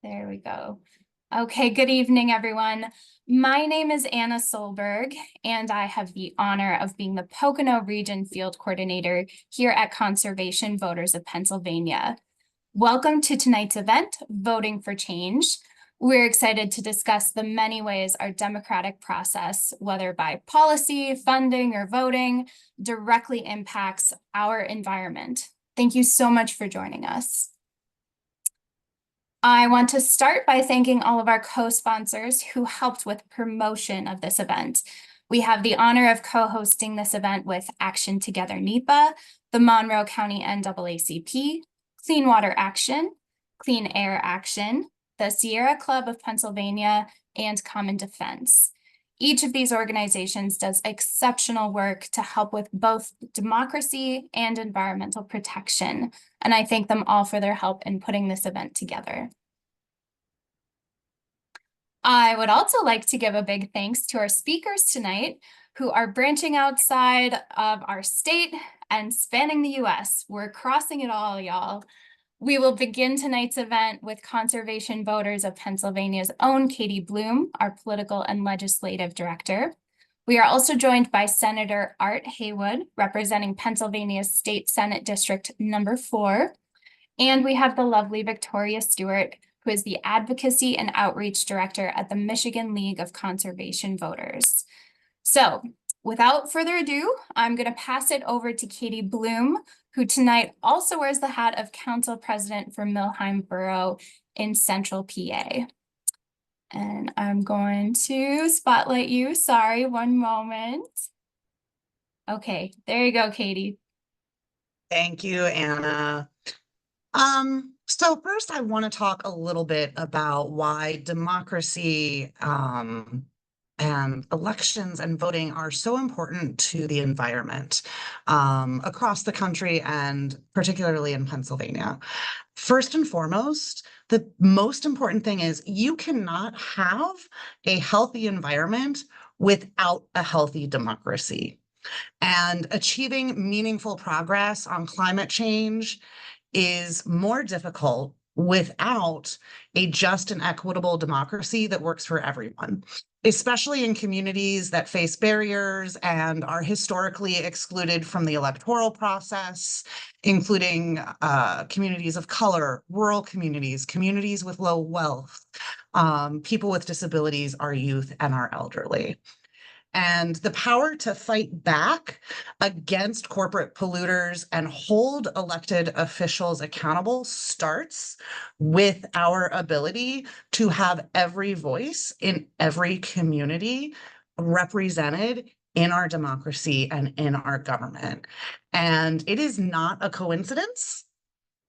There we go. Okay, good evening, everyone. My name is Anna Solberg, and I have the honor of being the Pocono Region Field Coordinator here at Conservation Voters of Pennsylvania. Welcome to tonight's event, Voting for Change. We're excited to discuss the many ways our democratic process, whether by policy, funding, or voting, directly impacts our environment. Thank you so much for joining us. I want to start by thanking all of our co-sponsors who helped with promotion of this event. We have the honor of co-hosting this event with Action Together NEPA, the Monroe County NAACP, Clean Water Action, Clean Air Action, the Sierra Club of Pennsylvania, and Common Defense. Each of these organizations does exceptional work to help with both democracy and environmental protection, and I thank them all for their help in putting this event together. I would also like to give a big thanks to our speakers tonight, who are branching outside of our state and spanning the US. We're crossing it all, y'all. We will begin tonight's event with Conservation Voters of Pennsylvania's own Katie Bloom, our Political and Legislative Director. We are also joined by Senator Art Haywood, representing Pennsylvania's State Senate District number 4. And we have the lovely Victoria Stewart, who is the Advocacy and Outreach Director at the Michigan League of Conservation Voters. So, without further ado, I'm going to pass it over to Katie Bloom, who tonight also wears the hat of Council President for Millheim Borough in Central PA. And I'm going to spotlight you. Sorry, one moment. Okay, there you go, Katie. Thank you, Anna. So first I want to talk a little bit about why democracy and elections and voting are so important to the environment across the country and particularly in Pennsylvania. First and foremost, the most important thing is you cannot have a healthy environment without a healthy democracy. And achieving meaningful progress on climate change is more difficult without a just and equitable democracy that works for everyone, especially in communities that face barriers and are historically excluded from the electoral process, including communities of color, rural communities, communities with low wealth, people with disabilities, our youth, and our elderly. And the power to fight back against corporate polluters and hold elected officials accountable starts with our ability to have every voice in every community represented in our democracy and in our government. And it is not a coincidence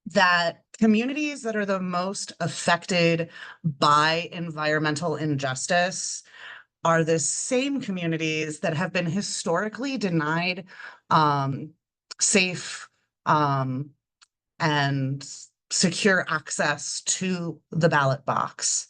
that communities that are the most affected by environmental injustice are the same communities that have been historically denied safe and secure access to the ballot box.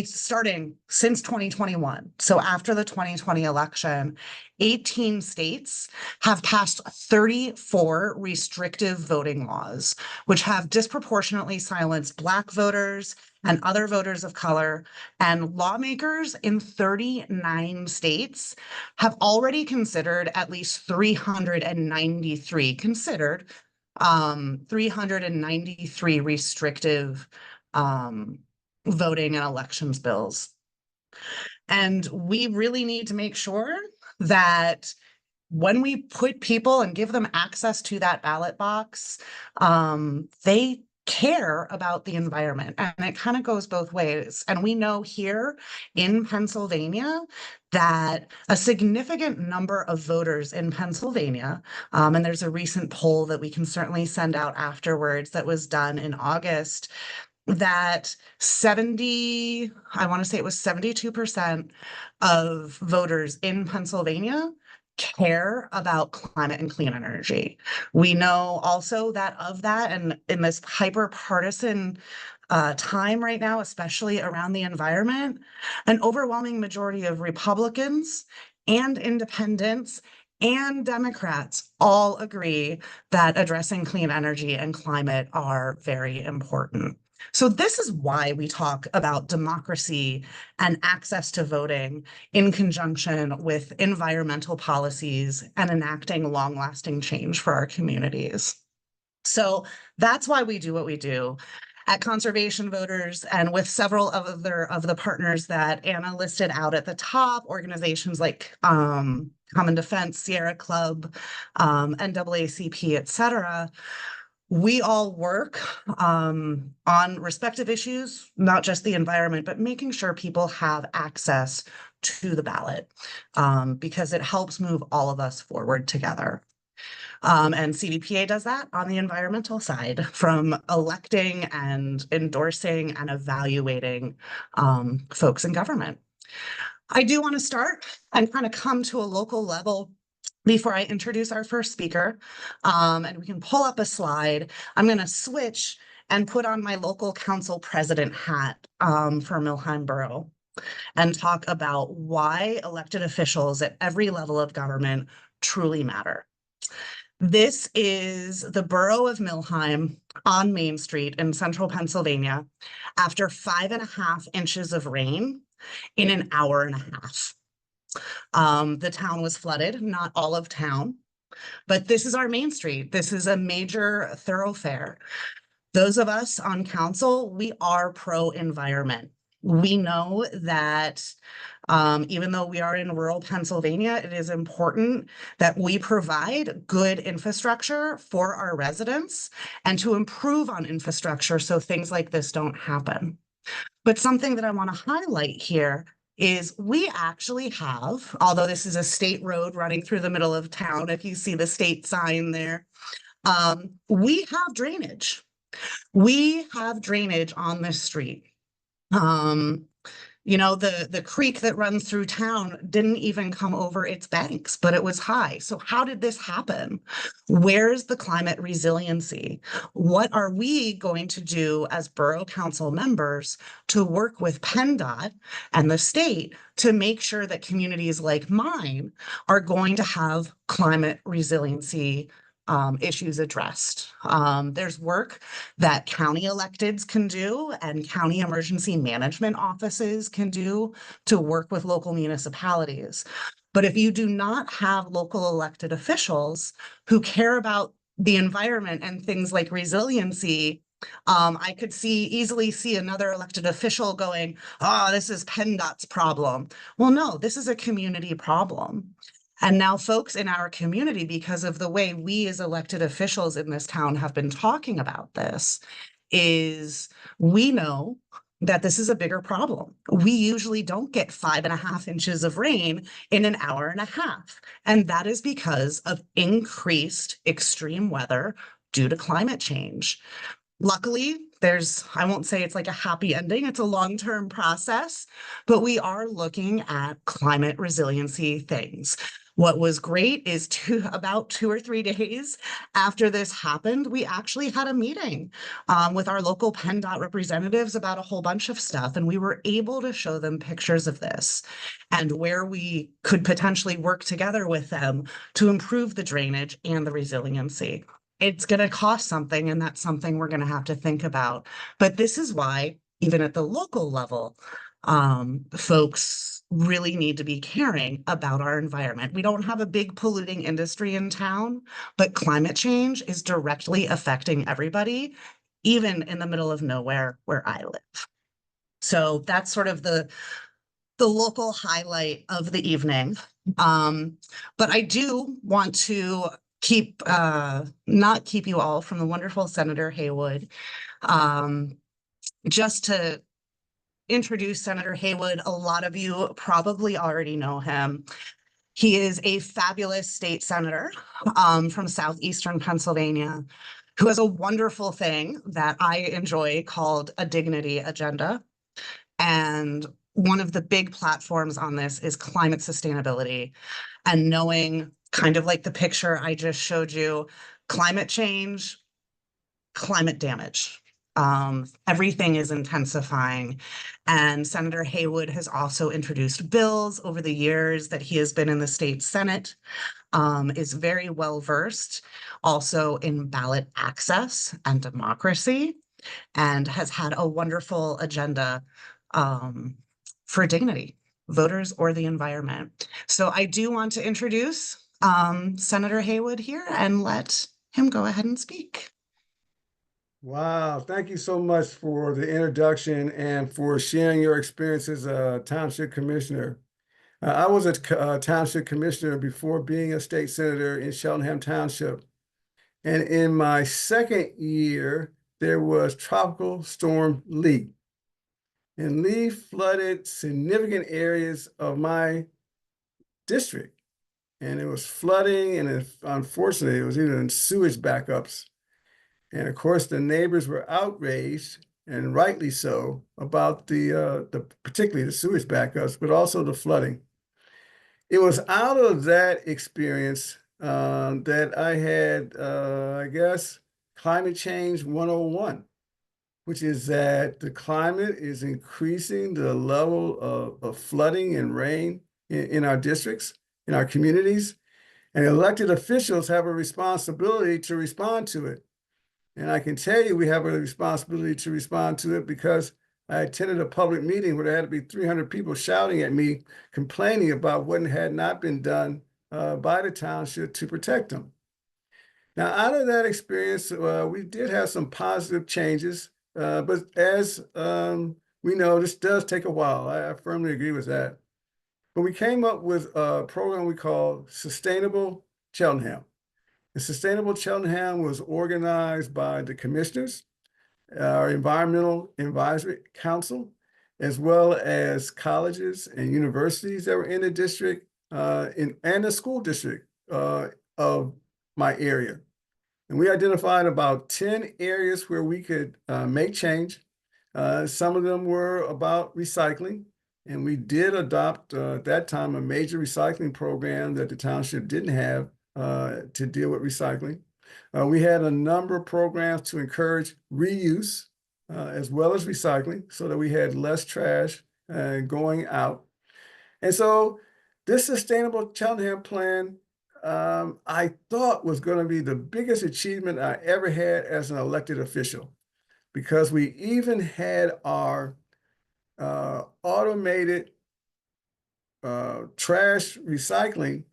Starting since 2021, so after the 2020 election, 18 states have passed 34 restrictive voting laws, which have disproportionately silenced Black voters and other voters of color, and lawmakers in 39 states have already considered at least 393 restrictive voting and elections bills. And we really need to make sure that when we put people and give them access to that ballot box, they care about the environment. And it kind of goes both ways. And we know here in Pennsylvania that a significant number of voters in Pennsylvania, and there's a recent poll that we can certainly send out afterwards that was done in August, that I want to say it was 72% of voters in Pennsylvania care about climate and clean energy. We know also that and in this hyper-partisan time right now, especially around the environment, an overwhelming majority of Republicans and independents and Democrats all agree that addressing clean energy and climate are very important. So this is why we talk about democracy and access to voting in conjunction with environmental policies and enacting long-lasting change for our communities. So that's why we do what we do at Conservation Voters and with several other of the partners that Anna listed out at the top, organizations like Common Defense, Sierra Club, NAACP, et cetera. We all work on respective issues, not just the environment, but making sure people have access to the ballot because it helps move all of us forward together. And CVPA does that on the environmental side, from electing and endorsing and evaluating folks in government. I do want to start and kind of come to a local level before I introduce our first speaker. And we can pull up a slide. I'm going to switch and put on my local council president hat for Millheim Borough and talk about why elected officials at every level of government truly matter. This is the borough of Millheim on Main Street in central Pennsylvania after 5.5 inches of rain in an hour and a half. The town was flooded, not all of town, but this is our Main Street. This is a major thoroughfare. Those of us on council, we are pro-environment. We know that even though we are in rural Pennsylvania, it is important that we provide good infrastructure for our residents and to improve on infrastructure so things like this don't happen. But something that I want to highlight here is we actually have, although this is a state road running through the middle of town, if you see the state sign there, we have drainage. We have drainage on this street. You know, the creek that runs through town didn't even come over its banks, but it was high. So how did this happen? Where's the climate resiliency? What are we going to do as borough council members to work with PennDOT and the state to make sure that communities like mine are going to have climate resiliency issues addressed? There's work that county electeds can do and county emergency management offices can do to work with local municipalities. But if you do not have local elected officials who care about the environment and things like resiliency, I could easily see another elected official going, oh, this is PennDOT's problem. Well, no, this is a community problem. And now folks in our community, because of the way we as elected officials in this town have been talking about this, is we know that this is a bigger problem. We usually don't get 5.5 inches of rain in an hour and a half. And that is because of increased extreme weather due to climate change. Luckily, I won't say it's like a happy ending, it's a long-term process, but we are looking at climate resiliency things. What was great is about 2 or 3 days after this happened, we actually had a meeting with our local PennDOT representatives about a whole bunch of stuff, and we were able to show them pictures of this and where we could potentially work together with them to improve the drainage and the resiliency. It's going to cost something, and that's something we're going to have to think about. But this is why, even at the local level, folks really need to be caring about our environment. We don't have a big polluting industry in town, but climate change is directly affecting everybody, even in the middle of nowhere where I live. So that's sort of the local highlight of the evening. But I do want to not keep you all from the wonderful Senator Haywood. Just to introduce Senator Haywood, a lot of you probably already know him. He is a fabulous state senator from southeastern Pennsylvania who has a wonderful thing that I enjoy called a dignity agenda. And one of the big platforms on this is climate sustainability and knowing, kind of like the picture I just showed you, climate change, climate damage. Everything is intensifying. And Senator Haywood has also introduced bills over the years that he has been in the state Senate, is very well versed also in ballot access and democracy. and has had a wonderful agenda um, for dignity, voters or the environment. So I do want to introduce Senator Haywood here and let him go ahead and speak. Wow, thank you so much for the introduction and for sharing your experience as a township commissioner. I was a township commissioner before being a state senator in Cheltenham Township. And in my second year, there was Tropical Storm Lee. And Lee flooded significant areas of my district. And it was flooding, and unfortunately, it was even sewage backups. And of course, the neighbors were outraged, and rightly so, about the particularly the sewage backups, but also the flooding. It was out of that experience that I had, I guess, climate change 101, which is that the climate is increasing the level of flooding and rain in our districts, in our communities, and elected officials have a responsibility to respond to it. And I can tell you we have a responsibility to respond to it because I attended a public meeting where there had to be 300 people shouting at me, complaining about what had not been done by the township to protect them. Now, out of that experience, we did have some positive changes, but as we know, this does take a while. I firmly agree with that. But we came up with a program we call Sustainable Cheltenham. And Sustainable Cheltenham was organized by the commissioners, our Environmental Advisory Council, as well as colleges and universities that were in the district and the school district of my area. And we identified about 10 areas where we could make change. Some of them were about recycling. And we did adopt at that time a major recycling program that the township didn't have to deal with recycling. We had a number of programs to encourage reuse as well as recycling so that we had less trash going out. And so this Sustainable Cheltenham plan, I thought was going to be the biggest achievement I ever had as an elected official, because we even had our automated trash recycling,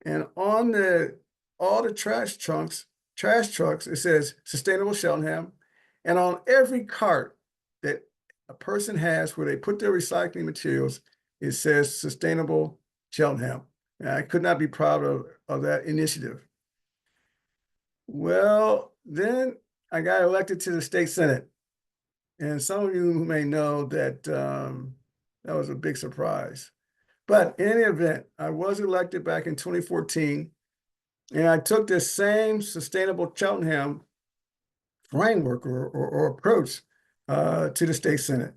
and on all the trash trucks, it says Sustainable Cheltenham, and on every cart that a person has where they put their recycling materials, it says Sustainable Cheltenham. And I could not be proud of that initiative. Well, then I got elected to the state senate, and some of you may know that that was a big surprise. But in any event, I was elected back in 2014, and I took this same Sustainable Cheltenham framework or approach to the state senate,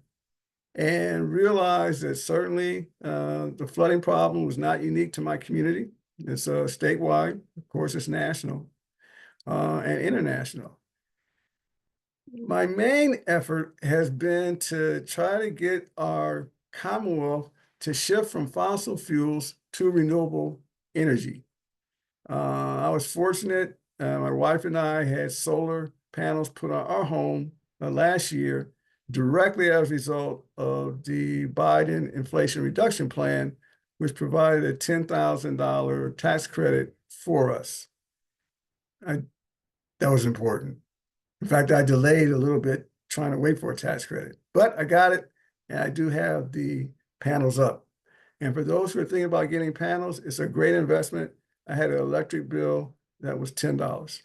and realized that certainly the flooding problem was not unique to my community. It's statewide, of course, it's national and international. My main effort has been to try to get our Commonwealth to shift from fossil fuels to renewable energy. I was fortunate. My wife and I had solar panels put on our home last year, directly as a result of the Biden Inflation Reduction Plan, which provided a $10,000 tax credit for us. That was important. In fact, I delayed a little bit trying to wait for a tax credit, but I got it, and I do have the panels up. And for those who are thinking about getting panels, it's a great investment. I had an electric bill that was $10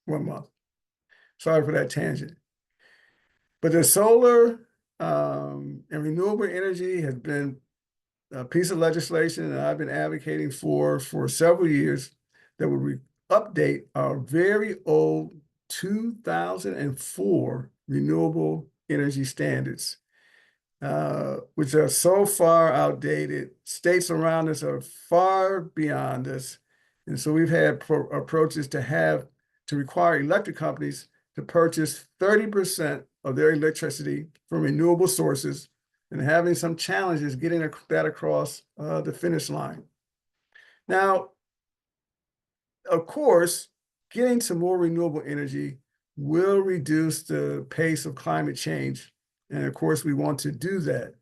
one month. Sorry for that tangent. But the solar and renewable energy has been a piece of legislation that I've been advocating for several years that would update our very old 2004 renewable energy standards, which are so far outdated. States around us are far beyond us. And so we've had approaches to require electric companies to purchase 30% of their electricity from renewable sources, and having some challenges getting that across the finish line. Now, of course, getting to more renewable energy will reduce the pace of climate change. And of course, we want to do that.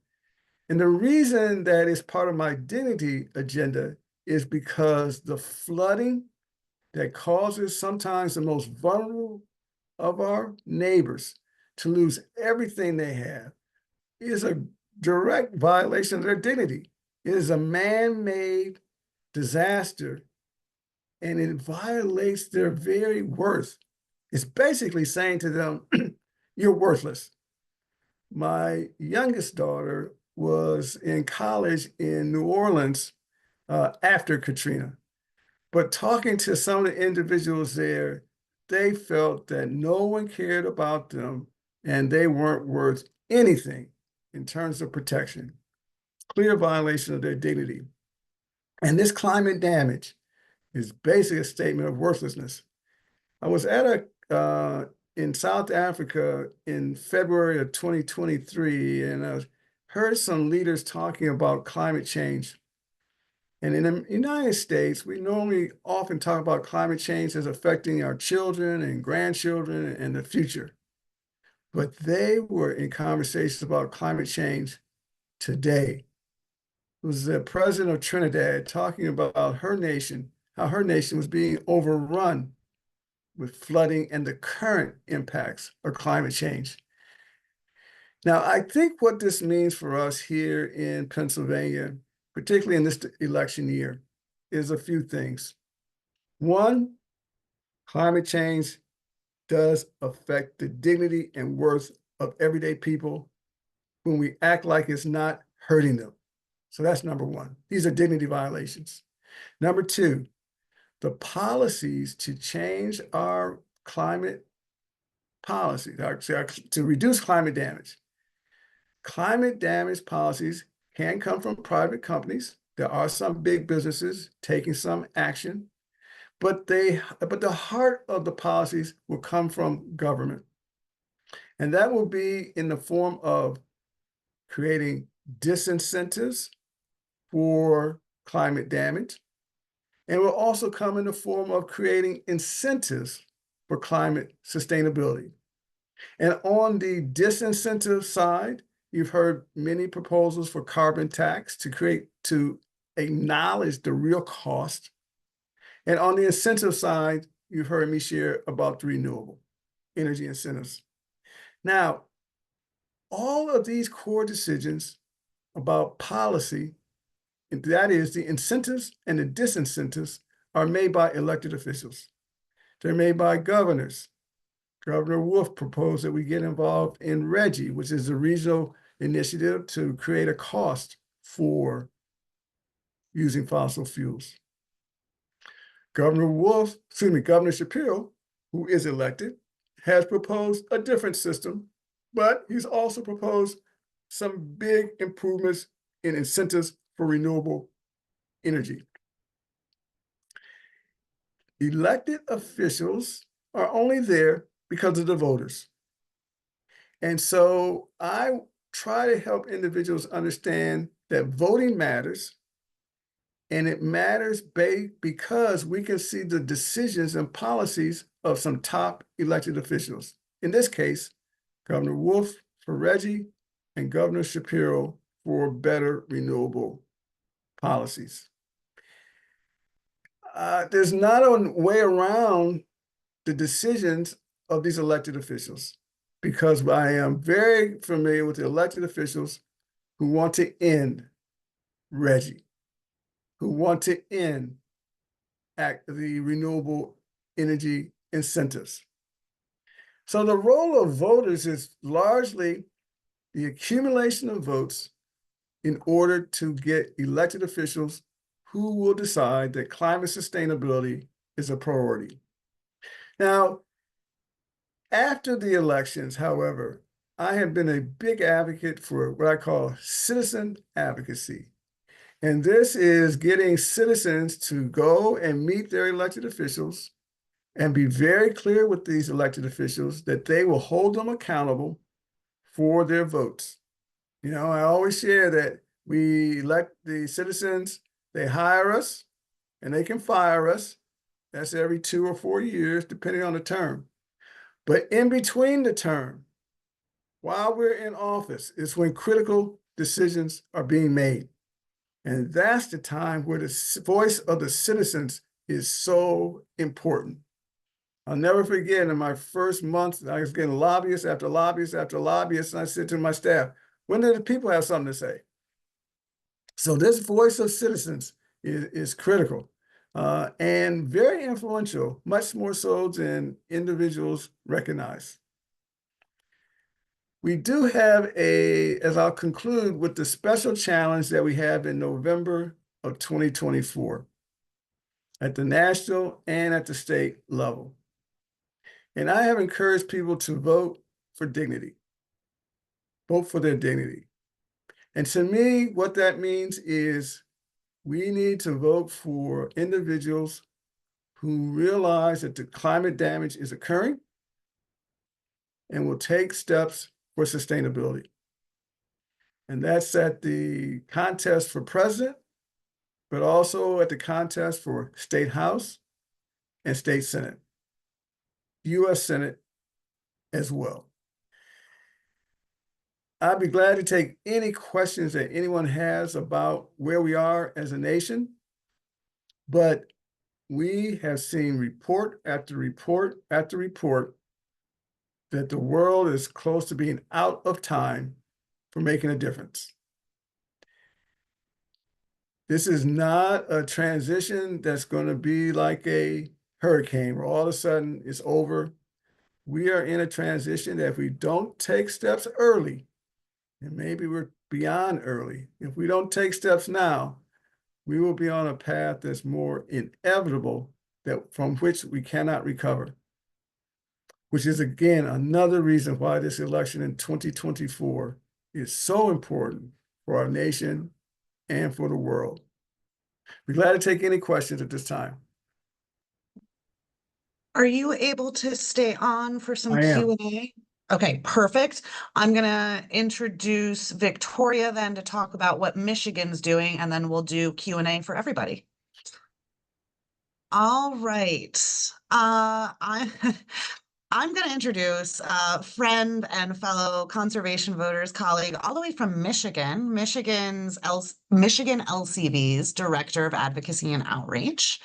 And the reason that is part of my identity agenda is because the flooding that causes sometimes the most vulnerable of our neighbors to lose everything they have is a direct violation of their dignity. It is a man-made disaster, and it violates their very worth. It's basically saying to them, you're worthless. My youngest daughter was in college in New Orleans after Katrina. But talking to some of the individuals there, they felt that no one cared about them and they weren't worth anything in terms of protection. Clear violation of their dignity. And this climate damage is basically a statement of worthlessness. I was at in South Africa in February of 2023, and I heard some leaders talking about climate change. And in the United States, we normally often talk about climate change as affecting our children and grandchildren and the future. But they were in conversations about climate change today. It was the president of Trinidad talking about her nation, how her nation was being overrun with flooding and the current impacts of climate change. Now, I think what this means for us here in Pennsylvania, particularly in this election year, is a few things. One, climate change does affect the dignity and worth of everyday people when we act like it's not hurting them. So that's number one. These are dignity violations. Number two, the policies to change our climate policies, to reduce climate damage. Climate damage policies can come from private companies. There are some big businesses taking some action, but the heart of the policies will come from government. And that will be in the form of creating disincentives for climate damage. And will also come in the form of creating incentives for climate sustainability. And on the disincentive side, you've heard many proposals for carbon tax to acknowledge the real cost. And on the incentive side, you've heard me share about the renewable energy incentives. Now, all of these core decisions about policy, that is the incentives and the disincentives, are made by elected officials. They're made by governors. Governor Wolf proposed that we get involved in RGGI, which is a regional initiative to create a cost for using fossil fuels. Governor Shapiro, who is elected, has proposed a different system, but he's also proposed some big improvements in incentives for renewable energy. Elected officials are only there because of the voters. And so I try to help individuals understand that voting matters, and it matters because we can see the decisions and policies of some top elected officials. In this case, Governor Wolf for RGGI and Governor Shapiro for better renewable policies. There's not a way around the decisions of these elected officials, because I am very familiar with the elected officials who want to end RGGI, who want to end the renewable energy incentives. So the role of voters is largely the accumulation of votes in order to get elected officials who will decide that climate sustainability is a priority. Now, after the elections, however, I have been a big advocate for what I call citizen advocacy. And this is getting citizens to go and meet their elected officials and be very clear with these elected officials that they will hold them accountable for their votes. You know, I always share that we elect the citizens, they hire us, and they can fire us. That's every 2 or 4 years, depending on the term. But in between the term, while we're in office, is when critical decisions are being made. And that's the time where the voice of the citizens is so important. I'll never forget in my first month, I was getting lobbyists after lobbyists after lobbyists, and I said to my staff, when do the people have something to say? So this voice of citizens is critical and very influential, much more so than individuals recognize. We do have as I'll conclude with the special challenge that we have in November of 2024 at the national and at the state level. And I have encouraged people to vote for dignity, vote for their dignity. And to me, what that means is we need to vote for individuals who realize that the climate damage is occurring and will take steps for sustainability. And that's at the contest for president, but also at the contest for state house and state senate, US Senate as well. I'd be glad to take any questions that anyone has about where we are as a nation, but we have seen report after report after report that the world is close to being out of time for making a difference. This is not a transition that's going to be like a hurricane where all of a sudden it's over. We are in a transition that if we don't take steps early, and maybe we're beyond early, if we don't take steps now, we will be on a path that's more inevitable from which we cannot recover. Which is, again, another reason why this election in 2024 is so important for our nation and for the world. Be glad to take any questions at this time. Are you able to stay on for some I am. Q&A? Okay, perfect. I'm gonna introduce Victoria then to talk about what Michigan's doing, and then we'll do Q&A for everybody. All right. I'm going to introduce a friend and fellow conservation voters colleague all the way from Michigan, Michigan LCV's Director of Advocacy and Outreach.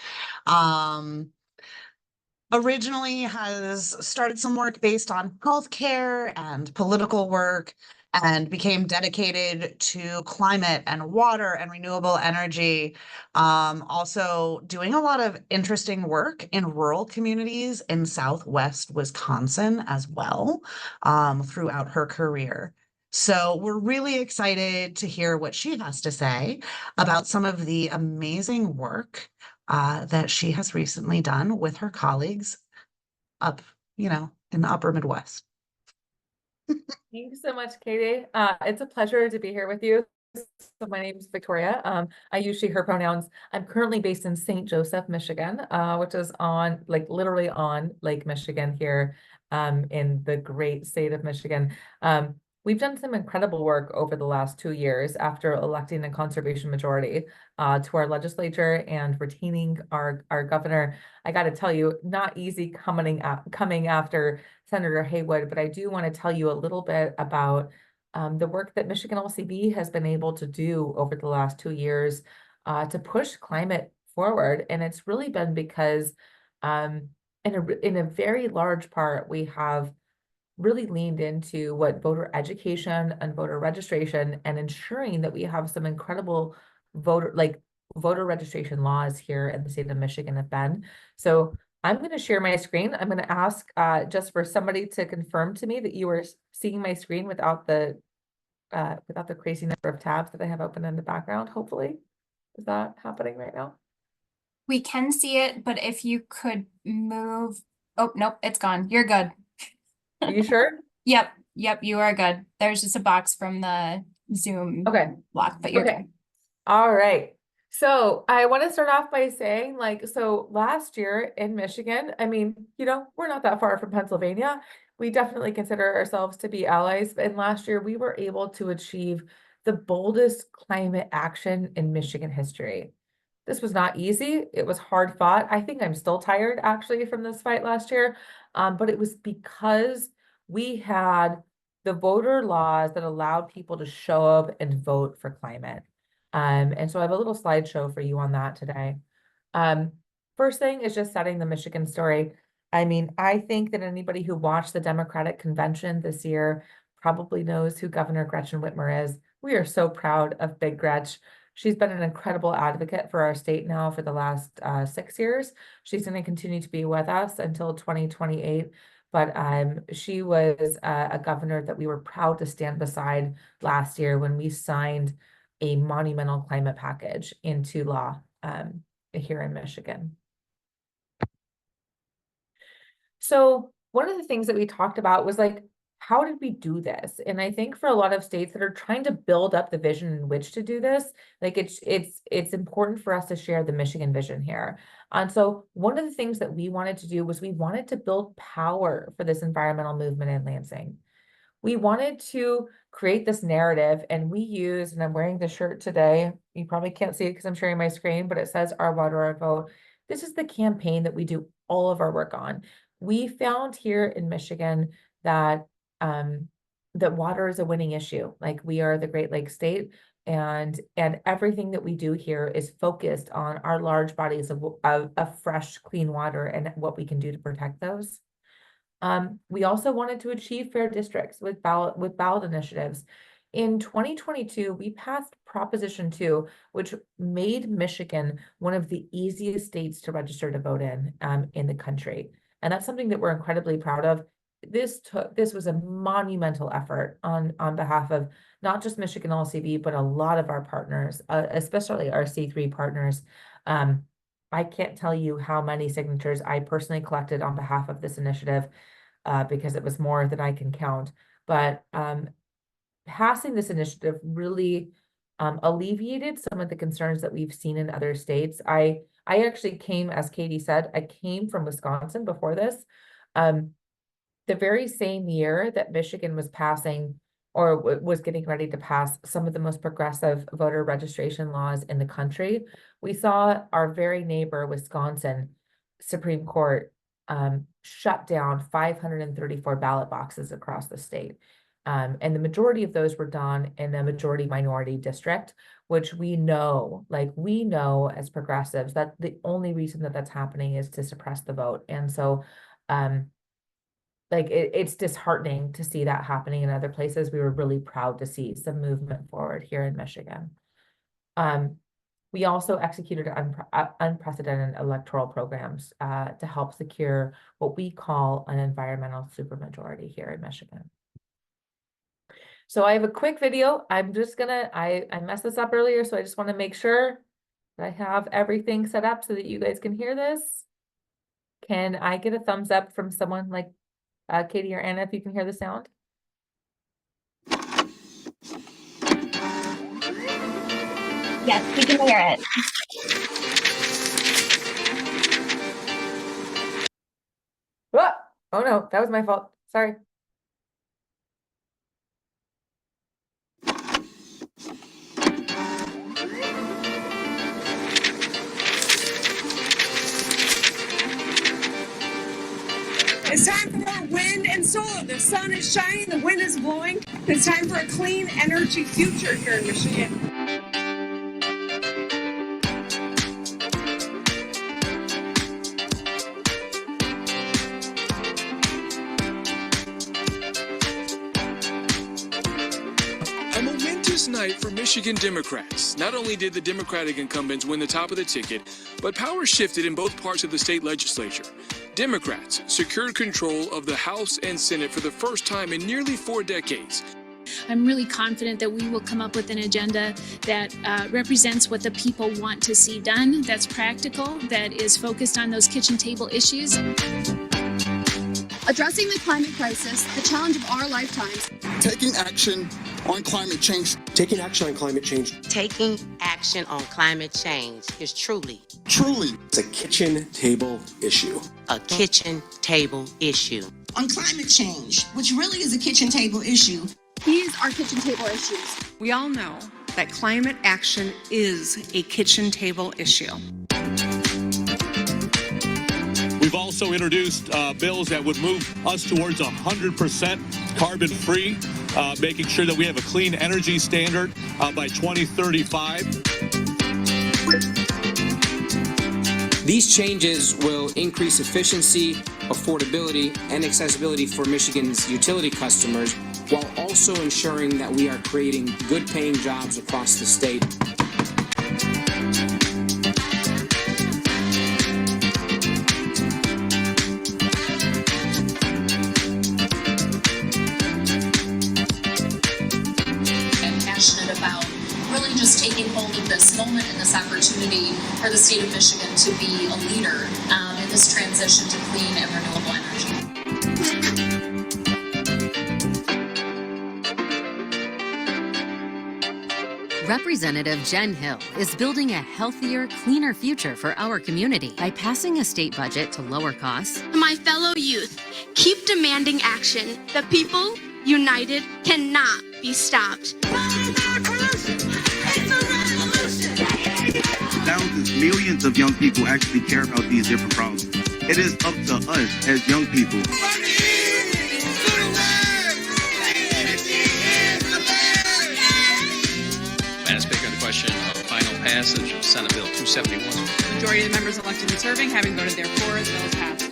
Originally has started some work based on healthcare and political work, and became dedicated to climate and water and renewable energy. Also doing a lot of interesting work in rural communities in Southwest Wisconsin as well, throughout her career. So we're really excited to hear what she has to say about some of the amazing work that she has recently done with her colleagues up, in the upper Midwest. Thank you so much, Katie. It's a pleasure to be here with you. So my name is Victoria. I use she, her pronouns. I'm currently based in St. Joseph, Michigan, which is literally on Lake Michigan here in the great state of Michigan. We've done some incredible work over the last 2 years after electing a conservation majority to our legislature and retaining our governor. I got to tell you, not easy coming after Senator Haywood, but I do want to tell you a little bit about the work that Michigan LCB has been able to do over the last 2 years to push climate forward. And it's really been because in a very large part, we have really leaned into what voter education and voter registration and ensuring that we have some incredible voter registration laws here in the state of Michigan have been. So I'm going to share my screen. I'm going to ask just for somebody to confirm to me that you are seeing my screen without the crazy number of tabs that I have open in the background. Hopefully, is that happening right now? We can see it, but if you could move. Oh, nope, it's gone. You're good. Are you sure? Yep, you are good. There's just a box from the Zoom block, but you're good. All right. So I want to start off by saying, so last year in Michigan, I mean, we're not that far from Pennsylvania. We definitely consider ourselves to be allies. And last year we were able to achieve the boldest climate action in Michigan history. This was not easy. It was hard fought. I think I'm still tired actually from this fight last year. But it was because we had the voter laws that allowed people to show up and vote for climate. And so I have a little slideshow for you on that today. First thing is just setting the Michigan story. I mean, I think that anybody who watched the Democratic convention this year probably knows who Governor Gretchen Whitmer is. We are so proud of Big Gretch. She's been an incredible advocate for our state now for the last 6 years. She's going to continue to be with us until 2028. But she was a governor that we were proud to stand beside last year when we signed a monumental climate package into law here in Michigan. So one of the things that we talked about was like, how did we do this? And I think for a lot of states that are trying to build up the vision in which to do this, like it's important for us to share the Michigan vision here. And so one of the things that we wanted to do was we wanted to build power for this environmental movement in Lansing. We wanted to create this narrative, and we used, and I'm wearing the shirt today. You probably can't see it because I'm sharing my screen, but it says Our Water, Our Vote. This is the campaign that we do all of our work on. We found here in Michigan that that water is a winning issue. Like, we are the Great Lakes state, and everything that we do here is focused on our large bodies of fresh, clean water and what we can do to protect those. We also wanted to achieve fair districts with ballot initiatives. In 2022, we passed Proposition 2, which made Michigan one of the easiest states to register to vote in the country. And that's something that we're incredibly proud of. This was a monumental effort on behalf of not just Michigan LCV, but a lot of our partners, especially our C3 partners. I can't tell you how many signatures I personally collected on behalf of this initiative, because it was more than I can count. But passing this initiative really alleviated some of the concerns that we've seen in other states. I actually came, as Katie said, I came from Wisconsin before this. The very same year that Michigan was passing or was getting ready to pass some of the most progressive voter registration laws in the country, we saw our very neighbor, Wisconsin Supreme Court shut down 534 ballot boxes across the state. And the majority of those were done in a majority minority district, which we know as progressives that the only reason that that's happening is to suppress the vote. And so it's disheartening to see that happening in other places. We were really proud to see some movement forward here in Michigan. We also executed unprecedented electoral programs to help secure what we call an environmental supermajority here in Michigan. So I have a quick video. I'm just gonna, I messed this up earlier, so I just want to make sure that I have everything set up so that you guys can hear this. Can I get a thumbs up from someone like Katie or Anna if you can hear the sound? Yes, we can hear it. Oh no, that was my fault. Sorry. It's time for more wind and solar. The sun is shining, the wind is blowing. It's time for a clean energy future here in Michigan. A momentous night for Michigan Democrats. Not only did the Democratic incumbents win the top of the ticket, but power shifted in both parts of the state legislature. Democrats secured control of the House and Senate for the first time in nearly 4 decades. I'm really confident that we will come up with an agenda that represents what the people want to see done, that's practical, that is focused on those kitchen table issues. Addressing the climate crisis, the challenge of our lifetimes. Taking action on climate change. Taking action on climate change. Taking action on climate change is truly it's a kitchen table issue. A kitchen table issue. On climate change, which really is a kitchen table issue. These are kitchen table issues. We all know that climate action is a kitchen table issue. We've also introduced bills that would move us towards 100% carbon-free, making sure that we have a clean energy standard by 2035. These changes will increase efficiency, affordability, and accessibility for Michigan's utility customers, while also ensuring that we are creating good-paying jobs across the state. I'm passionate about really just taking hold of this moment and this opportunity for the state of Michigan to be a leader in this transition to clean and renewable energy. Representative Jen Hill is building a healthier, cleaner future for our community by passing a state budget to lower costs. To my fellow youth, keep demanding action. The people, united, cannot be stopped. Thousands, millions of young people actually care about these different problems. It is up to us as young people. Madam Speaker, the question of final passage of Senate Bill 271. Majority of the members elected and serving having voted therefore, the bill is passed.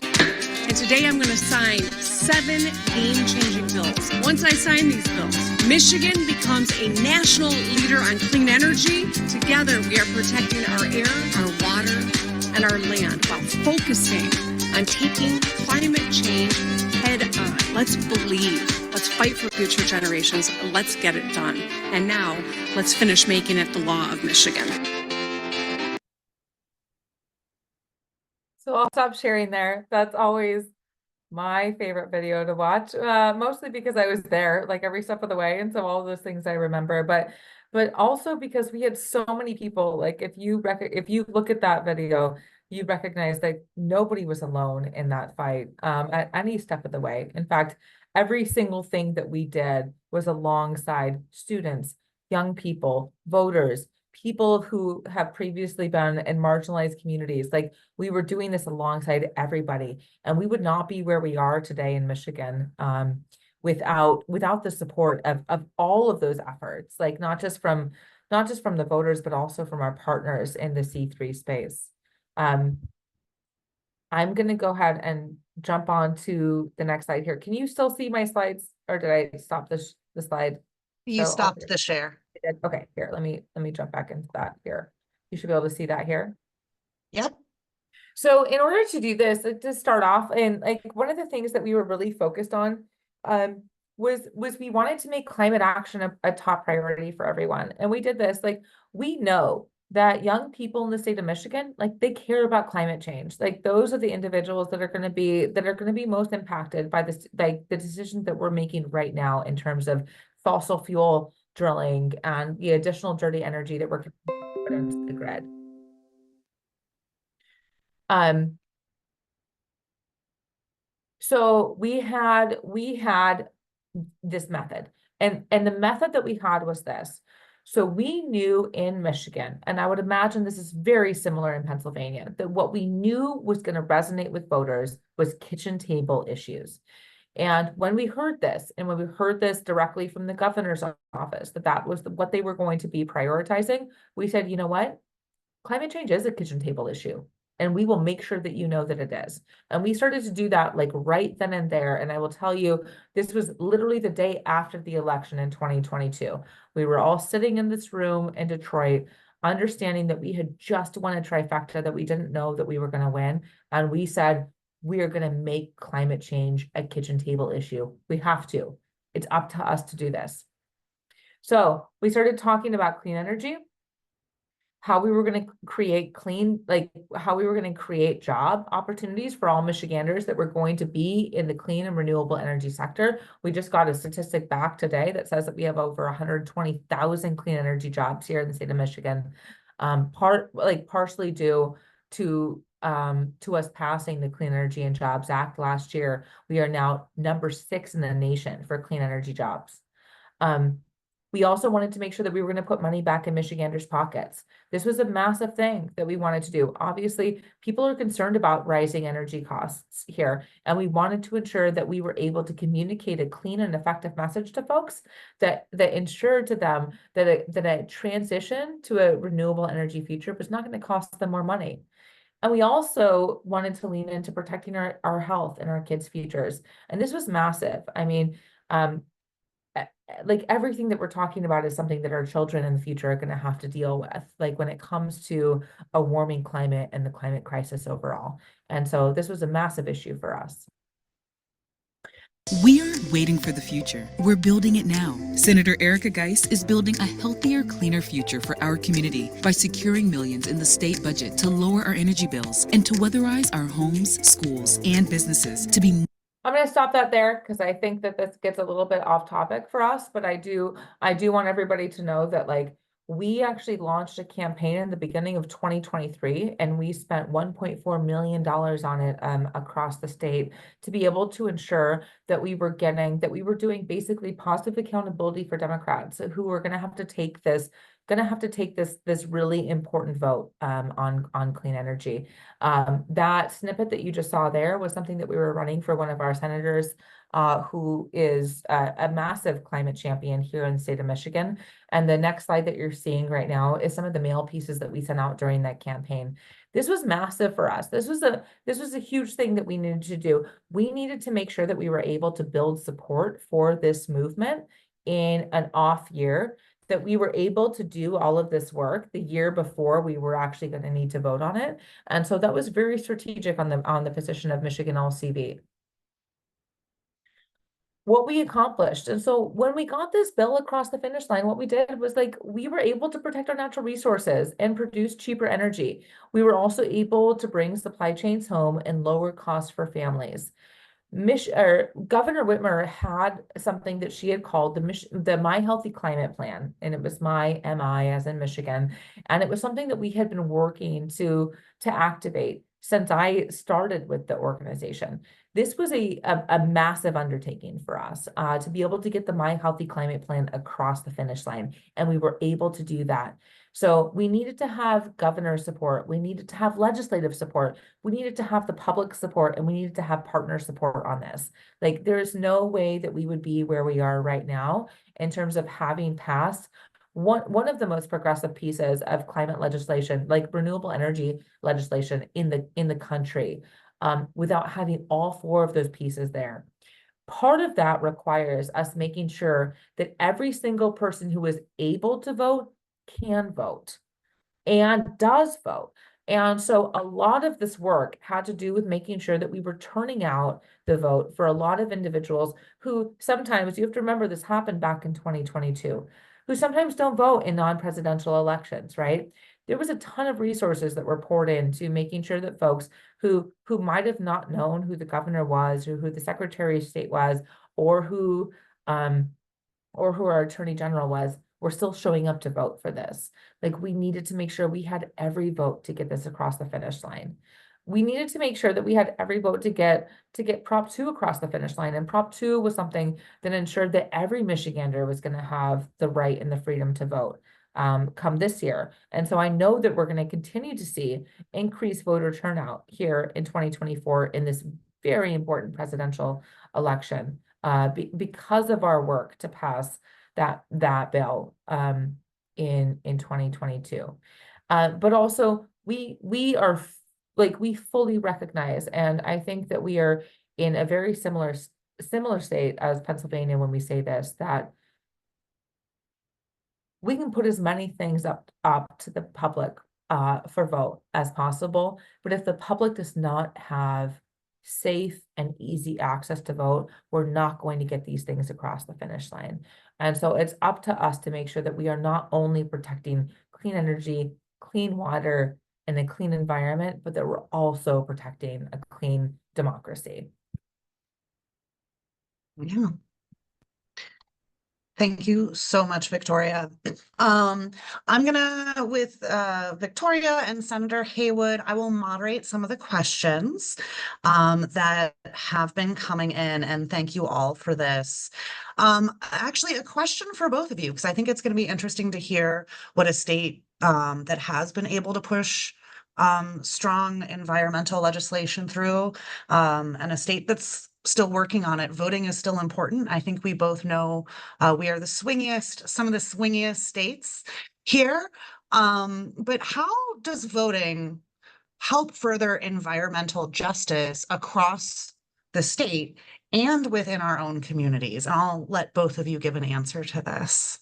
And today I'm going to sign 7 game-changing bills. Once I sign these bills, Michigan becomes a national leader on clean energy. Together, we are protecting our air, our water, and our land while focusing on taking climate change head on. Let's believe. Let's fight for future generations. Let's get it done. And now, let's finish making it the law of Michigan. So I'll stop sharing there. That's always my favorite video to watch, mostly because I was there like every step of the way. And so all those things I remember, but also because we had so many people, like if you look at that video, you recognize that nobody was alone in that fight at any step of the way. In fact, every single thing that we did was alongside students, young people, voters, people who have previously been in marginalized communities. Like we were doing this alongside everybody, and we would not be where we are today in Michigan without the support of all of those efforts, like not just from the voters, but also from our partners in the C3 space. I'm going to go ahead and jump on to the next slide here. Can you still see my slides, or did I stop the slide? You stopped the share. Okay, here, let me jump back into that here. You should be able to see that here. Yep. So in order to do this, to start off, and like one of the things that we were really focused on was we wanted to make climate action a top priority for everyone. And we did this, like we know that young people in the state of Michigan, like they care about climate change. Like those are the individuals that are going to be most impacted by this, like the decisions that we're making right now in terms of fossil fuel drilling and the additional dirty energy that we're put into the grid. So we had this method, and the method that we had was this. So we knew in Michigan, and I would imagine this is very similar in Pennsylvania, that what we knew was going to resonate with voters was kitchen table issues. And when we heard this, and when we heard this directly from the governor's office, that was what they were going to be prioritizing, we said, you know what? Climate change is a kitchen table issue, and we will make sure that you know that it is. And we started to do that like right then and there. And I will tell you, this was literally the day after the election in 2022. We were all sitting in this room in Detroit, understanding that we had just won a trifecta that we didn't know that we were going to win. And we said, we are going to make climate change a kitchen table issue. We have to. It's up to us to do this. So we started talking about clean energy, how we were going to create how we were going to create job opportunities for all Michiganders that were going to be in the clean and renewable energy sector. We just got a statistic back today that says that we have over 120,000 clean energy jobs here in the state of Michigan, partially due to us passing the Clean Energy and Jobs Act last year. We are now number 6 in the nation for clean energy jobs. We also wanted to make sure that we were going to put money back in Michiganders' pockets. This was a massive thing that we wanted to do. Obviously, people are concerned about rising energy costs here, and we wanted to ensure that we were able to communicate a clean and effective message to folks that ensured to them that a transition to a renewable energy future was not going to cost them more money. And we also wanted to lean into protecting our health and our kids' futures. And this was massive. I mean, like everything that we're talking about is something that our children in the future are going to have to deal with, like when it comes to a warming climate and the climate crisis overall. And so this was a massive issue for us. We aren't waiting for the future. We're building it now. Senator Erica Geist is building a healthier, cleaner future for our community by securing millions in the state budget to lower our energy bills and to weatherize our homes, schools, and businesses to be. I'm going to stop that there because I think that this gets a little bit off topic for us, but I do want everybody to know that like we actually launched a campaign in the beginning of 2023 and we spent $1.4 million on it across the state to be able to ensure that we were doing basically positive accountability for Democrats who were going to have to take this really important vote on clean energy. That snippet that you just saw there was something that we were running for one of our senators who is a massive climate champion here in the state of Michigan. And the next slide that you're seeing right now is some of the mail pieces that we sent out during that campaign. This was massive for us. This was a huge thing that we needed to do. We needed to make sure that we were able to build support for this movement in an off year, that we were able to do all of this work the year before we were actually going to need to vote on it. And so that was very strategic on the position of Michigan LCV. What we accomplished. And so when we got this bill across the finish line, what we did was like, we were able to protect our natural resources and produce cheaper energy. We were also able to bring supply chains home and lower costs for families. Governor Whitmer had something that she had called the My Healthy Climate Plan, and it was my MI as in Michigan, and it was something that we had been working to activate since I started with the organization. This was a massive undertaking for us to be able to get the My Healthy Climate Plan across the finish line, and we were able to do that. So we needed to have governor support, we needed to have legislative support, we needed to have the public support, and we needed to have partner support on this. Like there's no way that we would be where we are right now in terms of having passed one of the most progressive pieces of climate legislation, like renewable energy legislation in the country, without having all four of those pieces there. Part of that requires us making sure that every single person who is able to vote can vote and does vote. And so a lot of this work had to do with making sure that we were turning out the vote for a lot of individuals who sometimes, you have to remember this happened back in 2022, who sometimes don't vote in non-presidential elections, right? There was a ton of resources that were poured into making sure that folks who might have not known who the governor was or who the Secretary of State was or who our Attorney General was, were still showing up to vote for this. Like we needed to make sure we had every vote to get this across the finish line. We needed to make sure that we had every vote to get Prop 2 across the finish line. And Prop 2 was something that ensured that every Michigander was going to have the right and the freedom to vote come this year. And so I know that we're going to continue to see increased voter turnout here in 2024 in this very important presidential election because of our work to pass that bill in 2022. But also we are we fully recognize, and I think that we are in a very similar state as Pennsylvania when we say this, that we can put as many things up to the public for vote as possible, but if the public does not have safe and easy access to vote, we're not going to get these things across the finish line. And so it's up to us to make sure that we are not only protecting clean energy, clean water, and a clean environment, but that we're also protecting a clean democracy. Yeah. Thank you so much, Victoria. I'm gonna, with Victoria and Senator Haywood, I will moderate some of the questions that have been coming in, and thank you all for this. Actually, a question for both of you, because I think it's going to be interesting to hear what a state that has been able to push strong environmental legislation through, and a state that's still working on it. Voting is still important. I think we both know we are the swingiest, some of the swingiest states here. But how does voting help further environmental justice across the state and within our own communities? And I'll let both of you give an answer to this.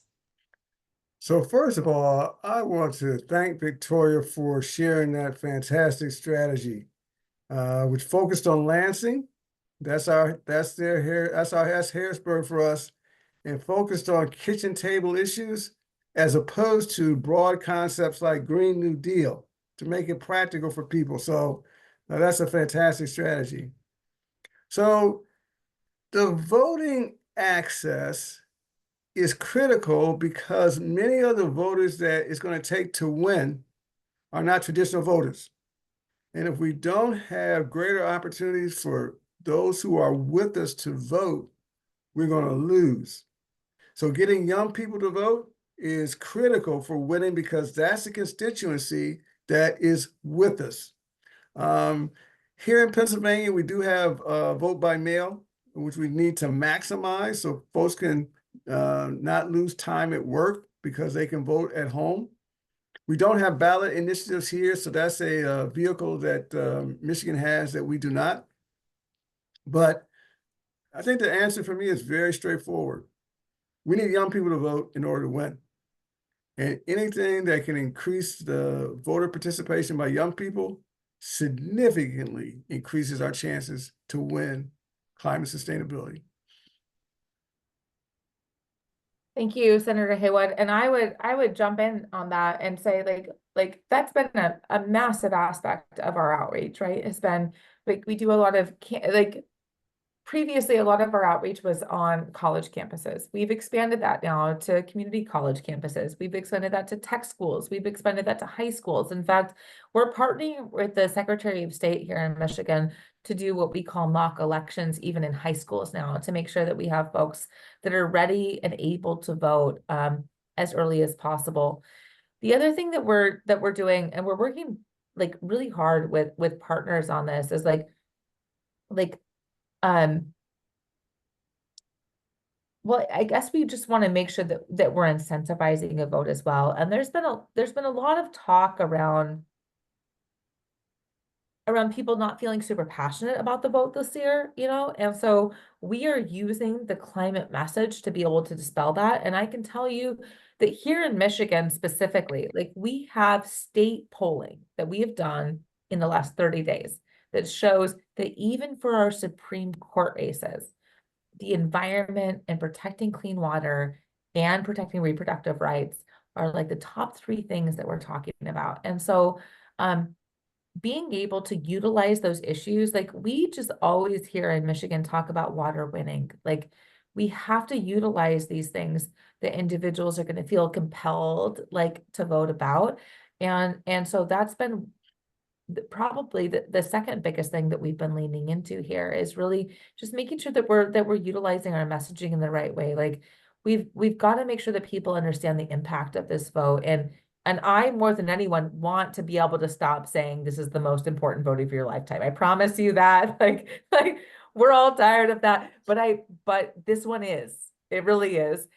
So first of all, I want to thank Victoria for sharing that fantastic strategy, which focused on Lansing. That's Harrisburg for us, and focused on kitchen table issues as opposed to broad concepts like Green New Deal to make it practical for people. So that's a fantastic strategy. So the voting access is critical because many of the voters that it's going to take to win are not traditional voters. And if we don't have greater opportunities for those who are with us to vote, we're going to lose. So getting young people to vote is critical for winning because that's the constituency that is with us. Here in Pennsylvania, we do have vote by mail, which we need to maximize so folks can not lose time at work because they can vote at home. We don't have ballot initiatives here, so that's a vehicle that Michigan has that we do not. But I think the answer for me is very straightforward. We need young people to vote in order to win. And anything that can increase the voter participation by young people significantly increases our chances to win climate sustainability. Thank you, Senator Haywood. And I would jump in on that and say like that's been a massive aspect of our outreach, right? It's been like we do a lot of previously, a lot of our outreach was on college campuses. We've expanded that now to community college campuses. We've expanded that to tech schools. We've expanded that to high schools. In fact, we're partnering with the Secretary of State here in Michigan to do what we call mock elections, even in high schools now, to make sure that we have folks that are ready and able to vote as early as possible. The other thing that we're doing, and we're working like really hard with partners on this, is well, I guess we just want to make sure that we're incentivizing a vote as well. And there's been a lot of talk around people not feeling super passionate about the vote this year, you know? And so we are using the climate message to be able to dispel that. And I can tell you that here in Michigan specifically, like we have state polling that we have done in the last 30 days that shows that even for our Supreme Court races, the environment and protecting clean water and protecting reproductive rights are like the top three things that we're talking about. And so being able to utilize those issues, like we just always here in Michigan talk about water winning. Like we have to utilize these things that individuals are going to feel compelled like to vote about. And so that's been probably the second biggest thing that we've been leaning into here is really just making sure that we're utilizing our messaging in the right way. Like we've got to make sure that people understand the impact of this vote. And I, more than anyone, want to be able to stop saying this is the most important vote of your lifetime. I promise you that. Like we're all tired of that. But this one is. It really is.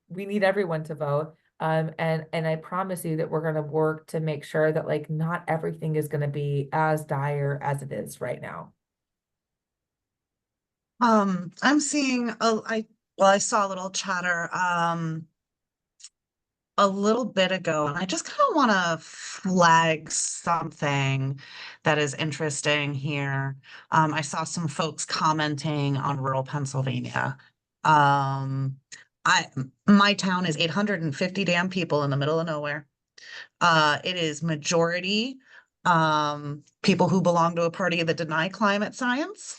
We need everyone to vote. And I promise you that we're going to work to make sure that like not everything is going to be as dire as it is right now. I'm seeing I saw a little chatter a little bit ago, and I just kind of want to flag something that is interesting here. I saw some folks commenting on rural Pennsylvania. My town is 850 damn people in the middle of nowhere. It is majority people who belong to a party that deny climate science.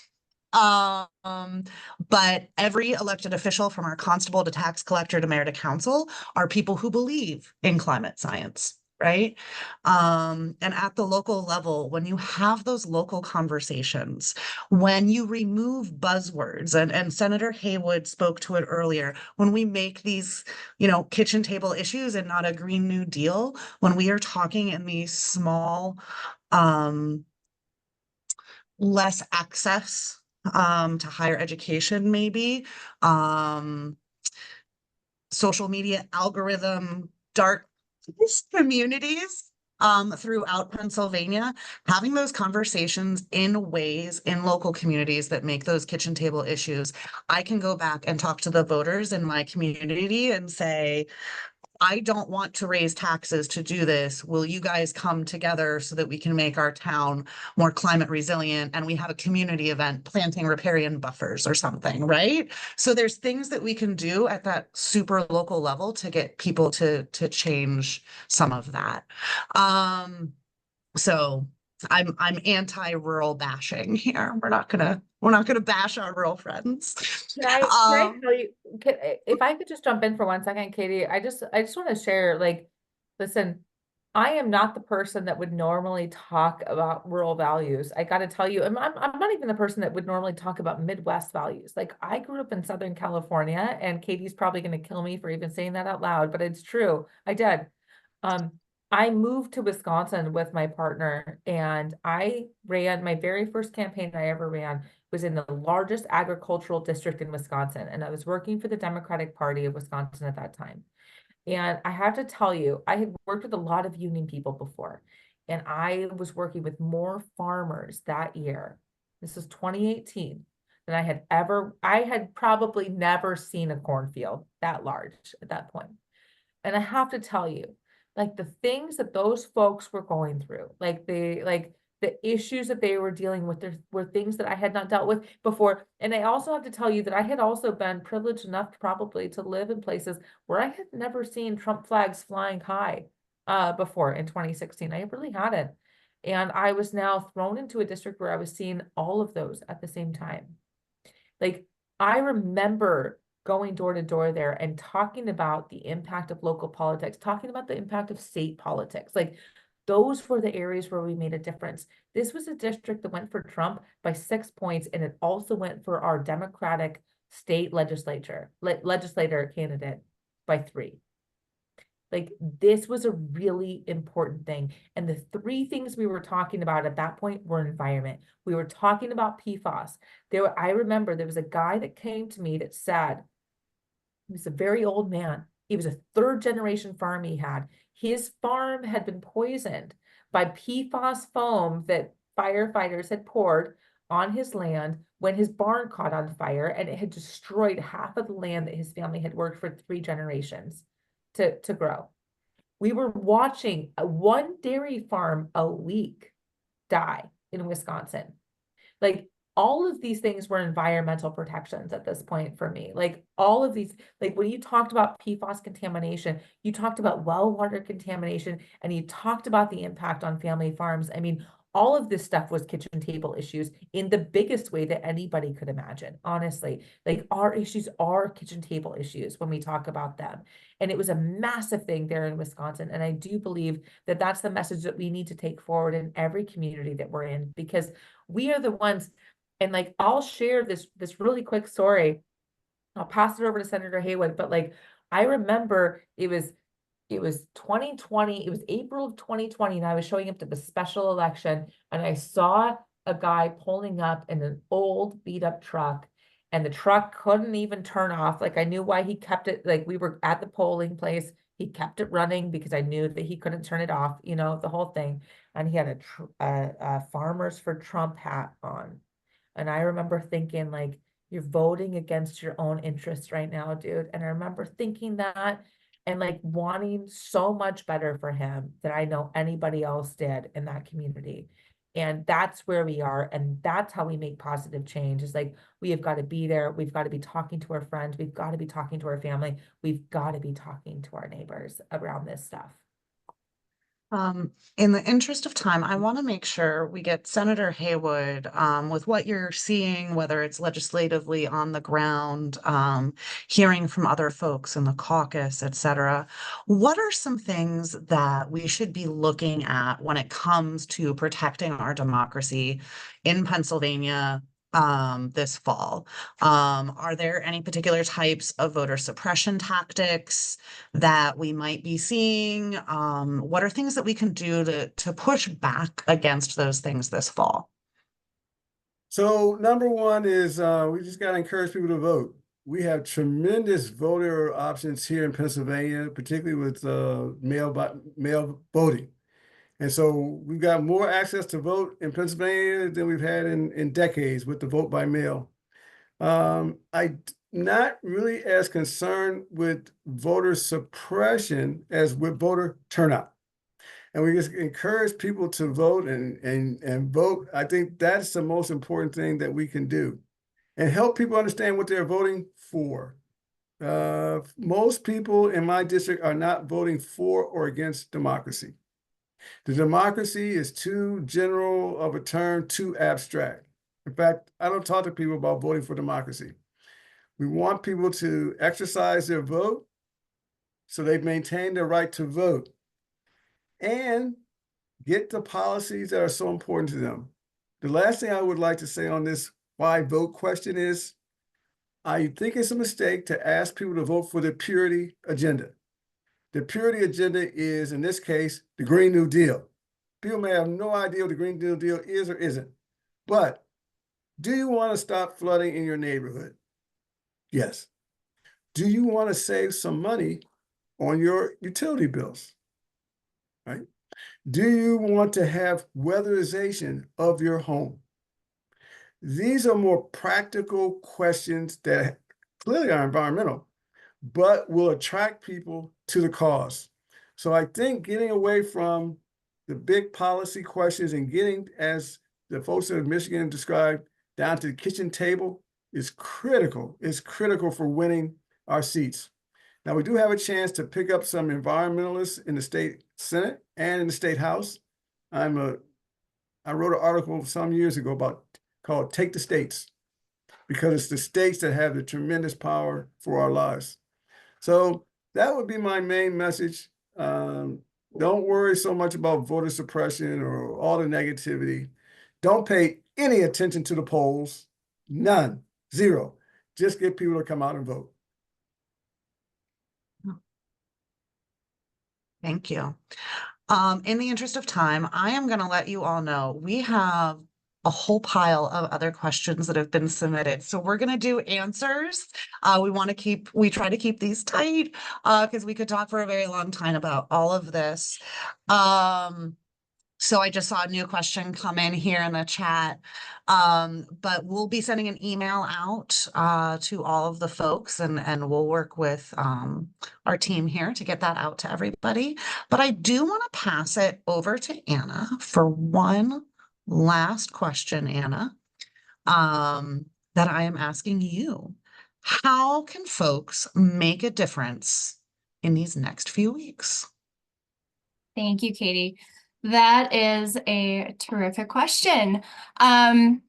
But every elected official, from our constable to tax collector to mayor to council, are people who believe in climate science, right? And at the local level, when you have those local conversations, when you remove buzzwords, and Senator Haywood spoke to it earlier, when we make these, kitchen table issues and not a Green New Deal, when we are talking in these small, less access to higher education, maybe, social media algorithm, dark communities throughout Pennsylvania, having those conversations in ways in local communities that make those kitchen table issues. I can go back and talk to the voters in my community and say, I don't want to raise taxes to do this. Will you guys come together so that we can make our town more climate resilient, and we have a community event, planting riparian buffers or something, right? So there's things that we can do at that super local level to get people to change some of that. So I'm anti-rural bashing here. We're not gonna bash our rural friends. Can I tell you, if I could just jump in for 1 second, Katie, I just want to share, like, listen, I am not the person that would normally talk about rural values. I got to tell you, I'm not even the person that would normally talk about Midwest values. Like, I grew up in Southern California, and Katie's probably going to kill me for even saying that out loud, but it's true. I did. I moved to Wisconsin with my partner, and I ran my very first campaign I ever ran was in the largest agricultural district in Wisconsin. And I was working for the Democratic Party of Wisconsin at that time. And I have to tell you, I had worked with a lot of union people before, and I was working with more farmers that year. This was 2018 than I had probably never seen a cornfield that large at that point. And I have to tell you, like, the things that those folks were going through, like the issues that they were dealing with, there were things that I had not dealt with before. And I also have to tell you that I had also been privileged enough probably to live in places where I had never seen Trump flags flying high before in 2016. I really hadn't. And I was now thrown into a district where I was seeing all of those at the same time. Like, I remember going door to door there and talking about the impact of local politics, talking about the impact of state politics. Like, those were the areas where we made a difference. This was a district that went for Trump by 6 points, and it also went for our Democratic state legislator candidate by 3. Like, this was a really important thing. And the 3 things we were talking about at that point were environment. We were talking about PFAS. I remember there was a guy that came to me that said, he was a very old man. He was a 3rd generation farm he had. His farm had been poisoned by PFAS foam that firefighters had poured on his land when his barn caught on fire, and it had destroyed half of the land that his family had worked for 3 generations to grow. We were watching one dairy farm a week die in Wisconsin. Like, all of these things were environmental protections at this point for me. Like, all of these, like, when you talked about PFAS contamination, you talked about well water contamination, and you talked about the impact on family farms. I mean, all of this stuff was kitchen table issues in the biggest way that anybody could imagine, honestly. Like, our issues are kitchen table issues when we talk about them. And it was a massive thing there in Wisconsin. And I do believe that that's the message that we need to take forward in every community that we're in, because we are the ones. And, like, I'll share this really quick story. I'll pass it over to Senator Haywood, but, like, I remember it was 2020, it was April of 2020, and I was showing up to the special election, and I saw a guy pulling up in an old beat up truck, and the truck couldn't even turn off. Like, I knew why he kept it. Like, we were at the polling place, he kept it running because I knew that he couldn't turn it off, the whole thing. And he had a Farmers for Trump hat on. And I remember thinking, like, you're voting against your own interests right now, dude. And I remember thinking that, and, like, wanting so much better for him than I know anybody else did in that community. And that's where we are. And that's how we make positive change. Is like, we have got to be there. We've got to be talking to our friends. We've got to be talking to our family. We've got to be talking to our neighbors around this stuff. In the interest of time, I want to make sure we get Senator Haywood, with what you're seeing, whether it's legislatively on the ground, hearing from other folks in the caucus, et cetera. What are some things that we should be looking at when it comes to protecting our democracy in Pennsylvania, this fall? Are there any particular types of voter suppression tactics that we might be seeing? What are things that we can do to push back against those things this fall? So number one is we just got to encourage people to vote. We have tremendous voter options here in Pennsylvania, particularly with mail voting. And so we've got more access to vote in Pennsylvania than we've had in decades with the vote by mail. I'm not really as concerned with voter suppression as with voter turnout. And we just encourage people to vote and vote. I think that's the most important thing that we can do, and help people understand what they're voting for. Most people in my district are not voting for or against democracy. The democracy is too general of a term, too abstract. In fact, I don't talk to people about voting for democracy. We want people to exercise their vote so they maintain their right to vote and get the policies that are so important to them. The last thing I would like to say on this why vote question is, I think it's a mistake to ask people to vote for the purity agenda. The purity agenda is, in this case, the Green New Deal. People may have no idea what the Green New Deal is or isn't, but do you want to stop flooding in your neighborhood? Yes. Do you want to save some money on your utility bills? Right? Do you want to have weatherization of your home? These are more practical questions that clearly are environmental, but will attract people to the cause. So I think getting away from the big policy questions and getting, as the folks in Michigan described, down to the kitchen table is critical. It's critical for winning our seats. Now, we do have a chance to pick up some environmentalists in the state Senate and in the state House. I wrote an article some years ago called Take the States, because it's the states that have the tremendous power for our lives. So that would be my main message. Don't worry so much about voter suppression or all the negativity. Don't pay any attention to the polls. None. Zero. Just get people to come out and vote. Thank you. In the interest of time, I am going to let you all know we have a whole pile of other questions that have been submitted. So we're going to do answers. We try to keep these tight because we could talk for a very long time about all of this. So I just saw a new question come in here in the chat, but we'll be sending an email out to all of the folks, and we'll work with our team here to get that out to everybody. But I do want to pass it over to Anna for one last question, Anna, that I am asking you. How can folks make a difference in these next few weeks? Thank you, Katie. That is a terrific question. And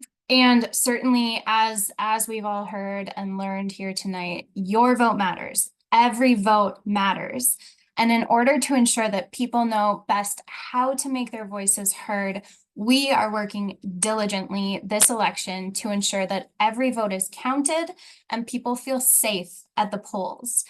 certainly, as we've all heard and learned here tonight, your vote matters. Every vote matters. And in order to ensure that people know best how to make their voices heard, we are working diligently this election to ensure that every vote is counted and people feel safe at the polls.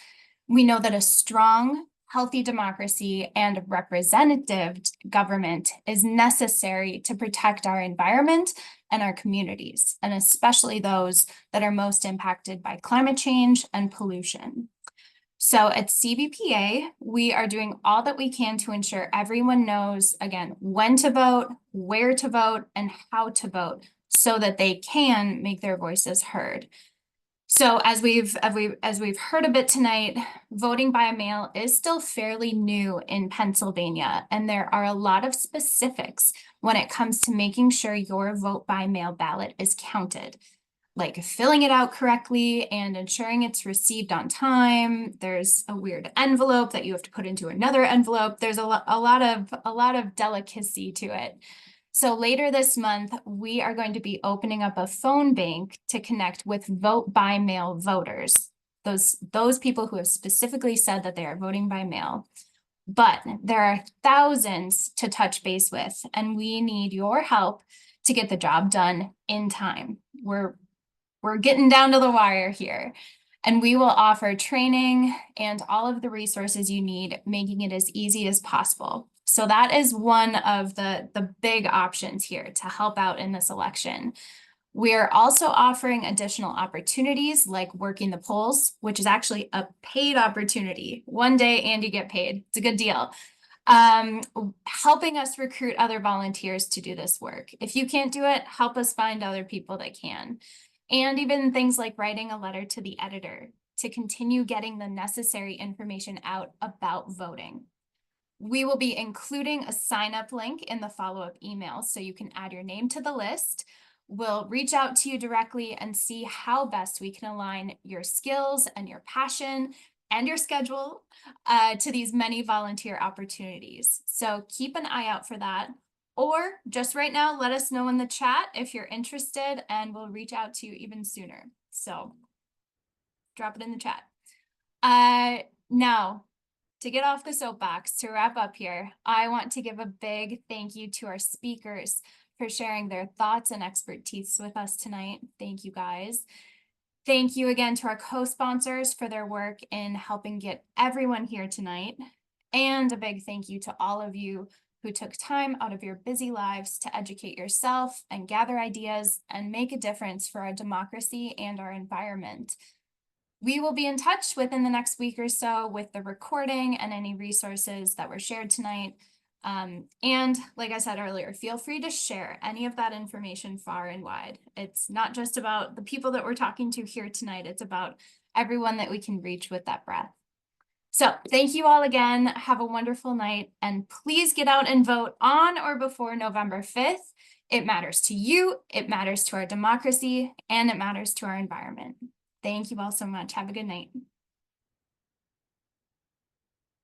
We know that a strong, healthy democracy and representative government is necessary to protect our environment and our communities, and especially those that are most impacted by climate change and pollution. So at CVPA, we are doing all that we can to ensure everyone knows, again, when to vote, where to vote, and how to vote so that they can make their voices heard. So as we've heard a bit tonight, voting by mail is still fairly new in Pennsylvania, and there are a lot of specifics when it comes to making sure your vote by mail ballot is counted. like filling it out correctly and ensuring it's received on time. There's a weird envelope that you have to put into another envelope. There's a lot of delicacy to it. So later this month, we are going to be opening up a phone bank to connect with vote by mail voters. Those people who have specifically said that they are voting by mail. But there are thousands to touch base with, and we need your help to get the job done in time. We're getting down to the wire here, and we will offer training and all of the resources you need, making it as easy as possible. So that is one of the big options here to help out in this election. We're also offering additional opportunities like working the polls, which is actually a paid opportunity. One day and you get paid. It's a good deal. Helping us recruit other volunteers to do this work. If you can't do it, help us find other people that can. And even things like writing a letter to the editor to continue getting the necessary information out about voting. We will be including a sign-up link in the follow-up email so you can add your name to the list. We'll reach out to you directly and see how best we can align your skills and your passion and your schedule to these many volunteer opportunities. So keep an eye out for that. Or just right now, let us know in the chat if you're interested and we'll reach out to you even sooner. So drop it in the chat. Now, to get off the soapbox, to wrap up here, I want to give a big thank you to our speakers for sharing their thoughts and expertise with us tonight. Thank you, guys. Thank you again to our co-sponsors for their work in helping get everyone here tonight. And a big thank you to all of you who took time out of your busy lives to educate yourself and gather ideas and make a difference for our democracy and our environment. We will be in touch within the next week or so with the recording and any resources that were shared tonight. And like I said earlier, feel free to share any of that information far and wide. It's not just about the people that we're talking to here tonight. It's about everyone that we can reach with that breath. So thank you all again. Have a wonderful night, and please get out and vote on or before November 5th. It matters to you, it matters to our democracy, and it matters to our environment. Thank you all so much. Have a good night.